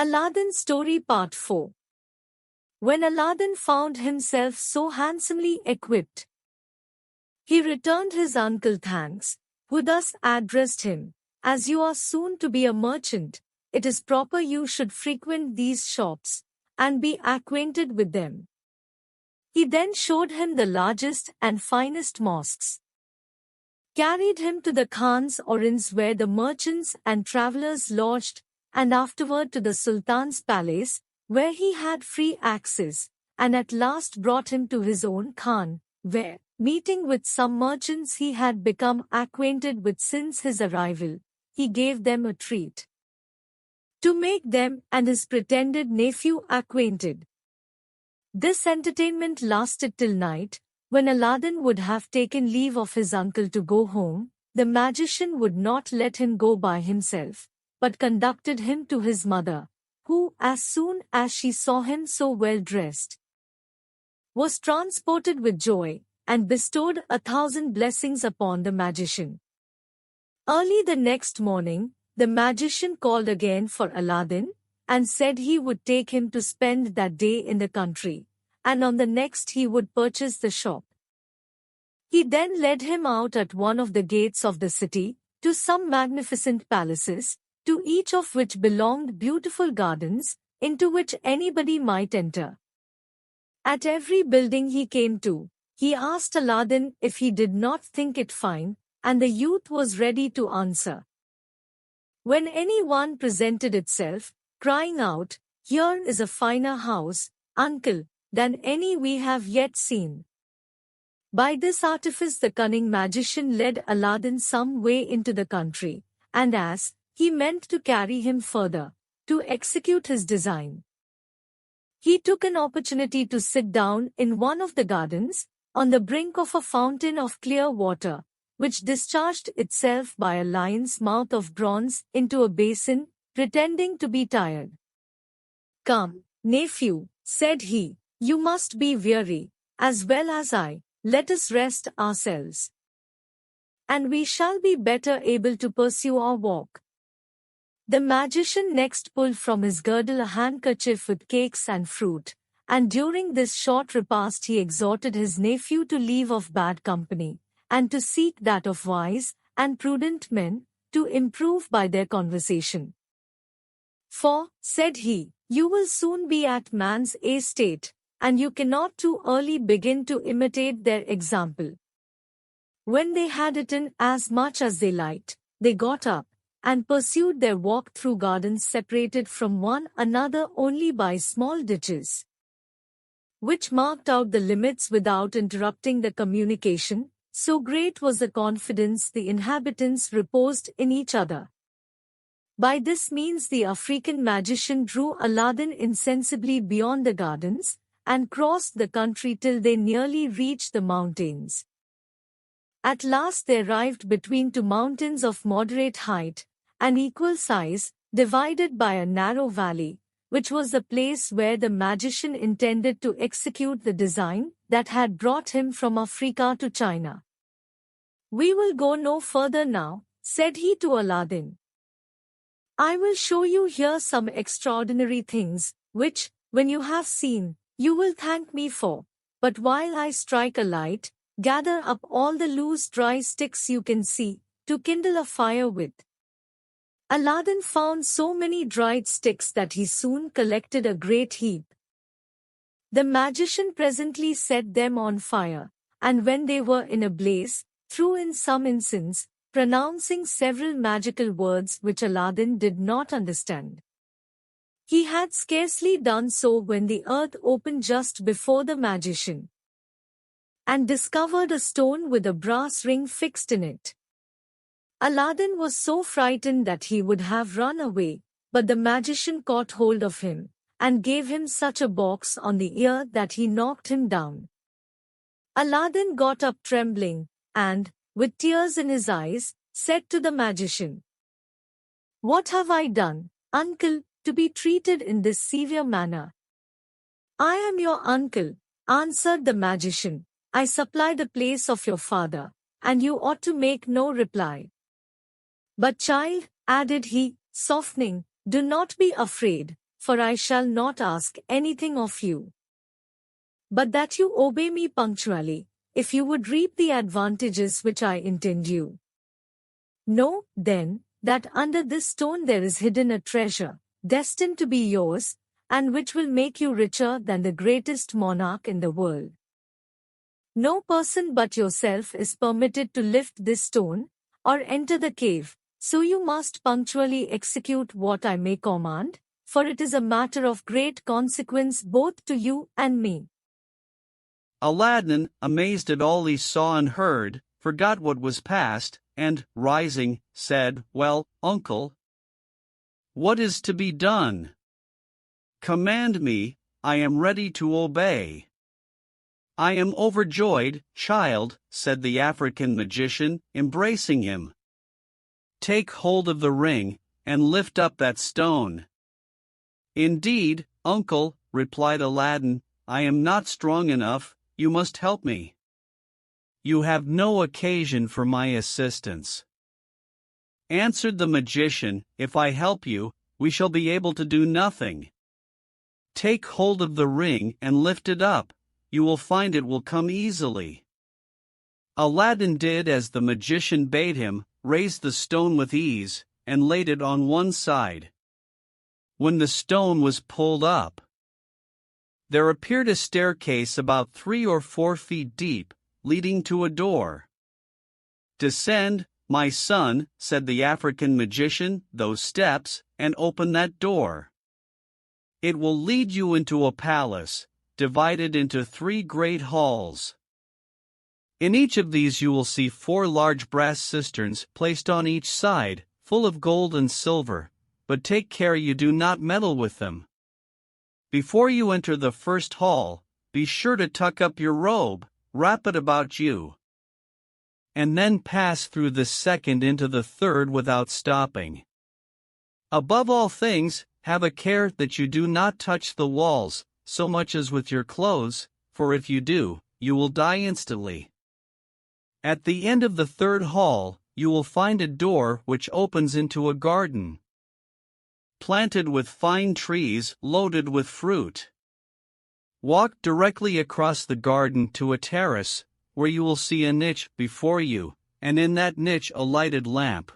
Aladdin Story Part 4. When Aladdin found himself so handsomely equipped, he returned his uncle thanks, who thus addressed him, "As you are soon to be a merchant, it is proper you should frequent these shops, and be acquainted with them." He then showed him the largest and finest mosques, carried him to the khans or inns where the merchants and travelers lodged, and afterward to the Sultan's palace, where he had free access, and at last brought him to his own khan, where, meeting with some merchants he had become acquainted with since his arrival, he gave them a treat to make them and his pretended nephew acquainted. This entertainment lasted till night. When Aladdin would have taken leave of his uncle to go home, the magician would not let him go by himself, but conducted him to his mother, who, as soon as she saw him so well dressed, was transported with joy, and bestowed 1,000 blessings upon the magician. Early the next morning, the magician called again for Aladdin, and said he would take him to spend that day in the country, and on the next he would purchase the shop. He then led him out at one of the gates of the city, to some magnificent palaces, to each of which belonged beautiful gardens, into which anybody might enter. At every building he came to, he asked Aladdin if he did not think it fine, and the youth was ready to answer. When any one presented itself, crying out, "Here is a finer house, uncle, than any we have yet seen." By this artifice the cunning magician led Aladdin some way into the country, and as he meant to carry him further, to execute his design, he took an opportunity to sit down in one of the gardens, on the brink of a fountain of clear water, which discharged itself by a lion's mouth of bronze into a basin, pretending to be tired. "Come, nephew," said he, "you must be weary, as well as I. Let us rest ourselves, and we shall be better able to pursue our walk." The magician next pulled from his girdle a handkerchief with cakes and fruit, and during this short repast he exhorted his nephew to leave off bad company, and to seek that of wise and prudent men, to improve by their conversation. "For," said he, "you will soon be at man's estate, and you cannot too early begin to imitate their example." When they had eaten as much as they liked, they got up, and pursued their walk through gardens separated from one another only by small ditches, which marked out the limits without interrupting the communication, so great was the confidence the inhabitants reposed in each other. By this means the African magician drew Aladdin insensibly beyond the gardens, and crossed the country till they nearly reached the mountains. At last they arrived between two mountains of moderate height, and equal size, divided by a narrow valley, which was the place where the magician intended to execute the design that had brought him from Africa to China. "We will go no further now," said he to Aladdin. "I will show you here some extraordinary things, which, when you have seen, you will thank me for. But while I strike a light, gather up all the loose dry sticks you can see, to kindle a fire with." Aladdin found so many dried sticks that he soon collected a great heap. The magician presently set them on fire, and when they were in a blaze, threw in some incense, pronouncing several magical words which Aladdin did not understand. He had scarcely done so when the earth opened just before the magician, and discovered a stone with a brass ring fixed in it. Aladdin was so frightened that he would have run away, but the magician caught hold of him, and gave him such a box on the ear that he knocked him down. Aladdin got up trembling, and, with tears in his eyes, said to the magician, "What have I done, uncle, to be treated in this severe manner?" "I am your uncle," answered the magician. "I supply the place of your father, and you ought to make no reply. But child," added he, softening, "do not be afraid. for I shall not ask anything of you, but that you obey me punctually, if you would reap the advantages which I intend you. Know, then, that under this stone there is hidden a treasure, destined to be yours, and which will make you richer than the greatest monarch in the world. No person but yourself is permitted to lift this stone, or enter the cave, so you must punctually execute what I may command, for it is a matter of great consequence both to you and me. Aladdin, amazed at all he saw and heard, forgot what was past, and, rising, said, "Well, uncle, what is to be done? Command me, I am ready to obey." "I am overjoyed, child," said the African magician, embracing him. "Take hold of the ring, and lift up that stone." "Indeed, uncle," replied Aladdin, "I am not strong enough, you must help me." "You have no occasion for my assistance," answered the magician. "If I help you, we shall be able to do nothing. Take hold of the ring and lift it up, you will find it will come easily." Aladdin did as the magician bade him, raised the stone with ease, and laid it on one side. When the stone was pulled up, there appeared a staircase about 3 or 4 feet deep, leading to a door. "Descend, my son," said the African magician, "those steps, and open that door. It will lead you into a palace, divided into 3 great halls. In each of these you will see 4 large brass cisterns placed on each side, full of gold and silver, but take care you do not meddle with them. Before you enter the first hall, be sure to tuck up your robe, wrap it about you, and then pass through the second into the third without stopping. Above all things, have a care that you do not touch the walls, so much as with your clothes, for if you do, you will die instantly. At the end of the third hall, you will find a door which opens into a garden, planted with fine trees loaded with fruit. Walk directly across the garden to a terrace, where you will see a niche before you, and in that niche a lighted lamp.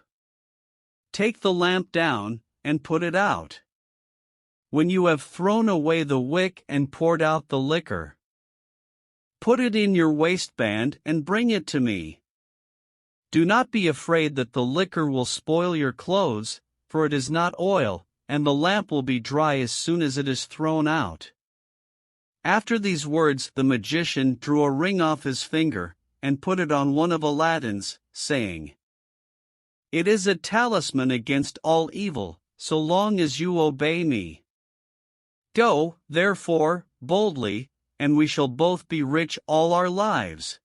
Take the lamp down, and put it out. When you have thrown away the wick and poured out the liquor, put it in your waistband and bring it to me. Do not be afraid that the liquor will spoil your clothes, for it is not oil, and the lamp will be dry as soon as it is thrown out." After these words the magician drew a ring off his finger, and put it on one of Aladdin's, saying, "It is a talisman against all evil, so long as you obey me. Go, therefore, boldly, and we shall both be rich all our lives."